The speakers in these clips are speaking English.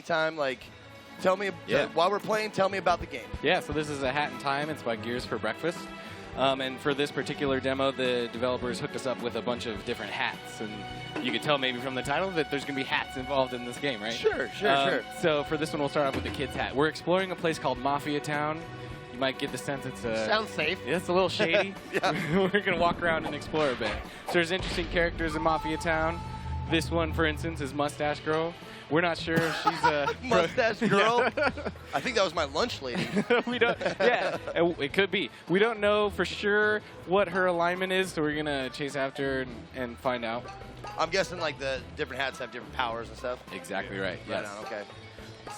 time, like, tell me, while we're playing, tell me about the game. Yeah, so this is a Hat in Time. It's by Gears for Breakfast. And for this particular demo, the developers hooked us up with a bunch of different hats. And you could tell maybe from the title that there's going to be hats involved in this game, right? Sure, sure. So for this one, we'll start off with the kid's hat. We're exploring a place called Mafia Town. You might get the sense it's a... Sounds safe. Yeah, it's a little shady. We're going to walk around and explore a bit. So there's interesting characters in Mafia Town. This one, for instance, is Mustache Girl. We're not sure if she's a... Mustache Girl? I think that was my lunch lady. We don't... Yeah, it could be. We don't know for sure what her alignment is, so we're going to chase after her and find out. I'm guessing, like, the different hats have different powers and stuff? Exactly right, yes. Right on, okay.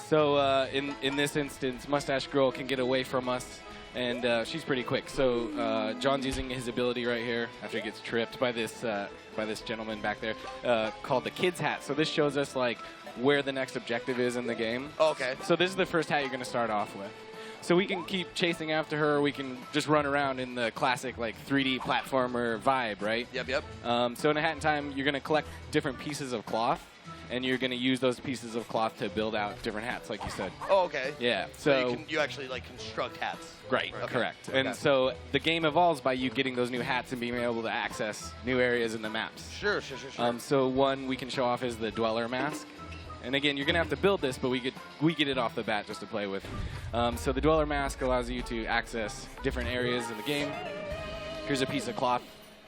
So in this instance, Mustache Girl can get away from us, and she's pretty quick. So John's using his ability right here after he gets tripped by this gentleman back there called the Kid's Hat. So this shows us like where the next objective is in the game. Oh, okay. So this is the first hat you're going to start off with. So we can keep chasing after her. We can just run around in the classic like 3D platformer vibe, right? Yep, yep. So in a Hat in Time, you're going to collect different pieces of cloth. And you're going to use those pieces of cloth to build out different hats, like you said. Oh, okay. Yeah. So you actually like construct hats. Right. Okay. Correct. Okay. And so the game evolves by you getting those new hats and being able to access new areas in the maps. Sure, sure, sure, sure. So one we can show off is the Dweller mask. And again, you're going to have to build this, but we get it off the bat just to play with. So the Dweller mask allows you to access different areas in the game. Here's a piece of cloth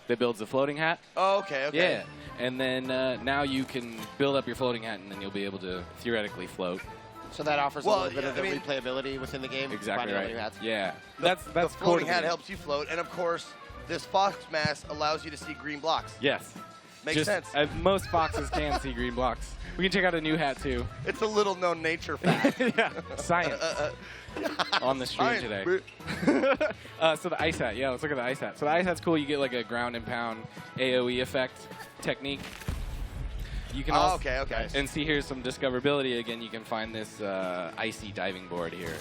that builds a floating hat. Oh, okay, okay. Yeah. And then now you can build up your floating hat, and then you'll be able to theoretically float. So that offers a little bit of the replayability within the game. Exactly right. Hats. Yeah. The floating hat helps you float, and of course, this fox mask allows you to see green blocks. Yes. Makes sense. Most foxes can see green blocks. We can check out a new hat, too. It's a little-known nature fact. Yeah. Science. On the stream today. So the ice hat. Yeah, let's look at the ice hat. So the ice hat's cool. You get like a ground and pound AoE effect technique. You can also, okay. And see here's some discoverability again. You can find this icy diving board here,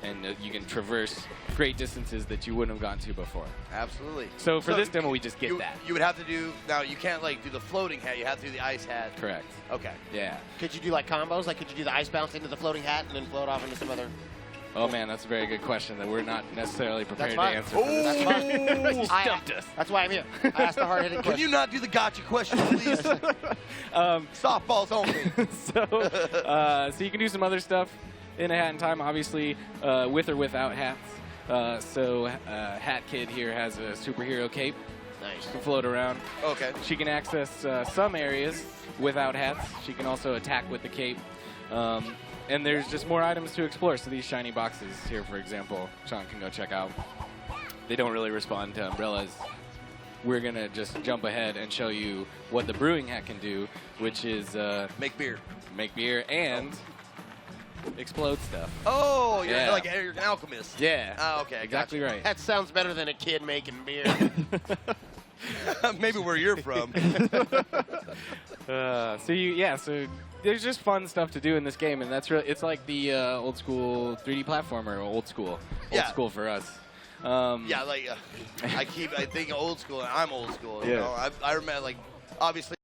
and you can traverse great distances that you wouldn't have gotten to before. Absolutely. So for this demo, we just get that. You would have to do now. You can't like do the floating hat. You have to do the ice hat. Correct. Okay. Yeah. Could you do like combos? Like could you do the ice bounce into the floating hat and then float off into some other? Oh man, that's a very good question that we're not necessarily prepared to answer. That's fine. You stumped us. That's why I'm here. I asked the hard-hitting question. Can you not do the gotcha question, please? Softballs only. So you can do some other stuff in a Hat in Time, obviously, with or without hats. Hat Kid here has a superhero cape. Nice. She can float around. Okay. She can access some areas without hats. She can also attack with the cape. And there's just more items to explore. So these shiny boxes here, for example, Sean can go check out. They don't really respond to umbrellas. We're going to just jump ahead and show you what the brewing hat can do, which is... make beer. Make beer and explode stuff. Oh, you're like you're an alchemist. Yeah. Oh, okay. Exactly right. That sounds better than a kid making beer. Maybe where you're from. So there's just fun stuff to do in this game, and that's really, it's like the old school 3D platformer, old school for us. I think old school, and I'm old school. You know? I remember, like, obviously.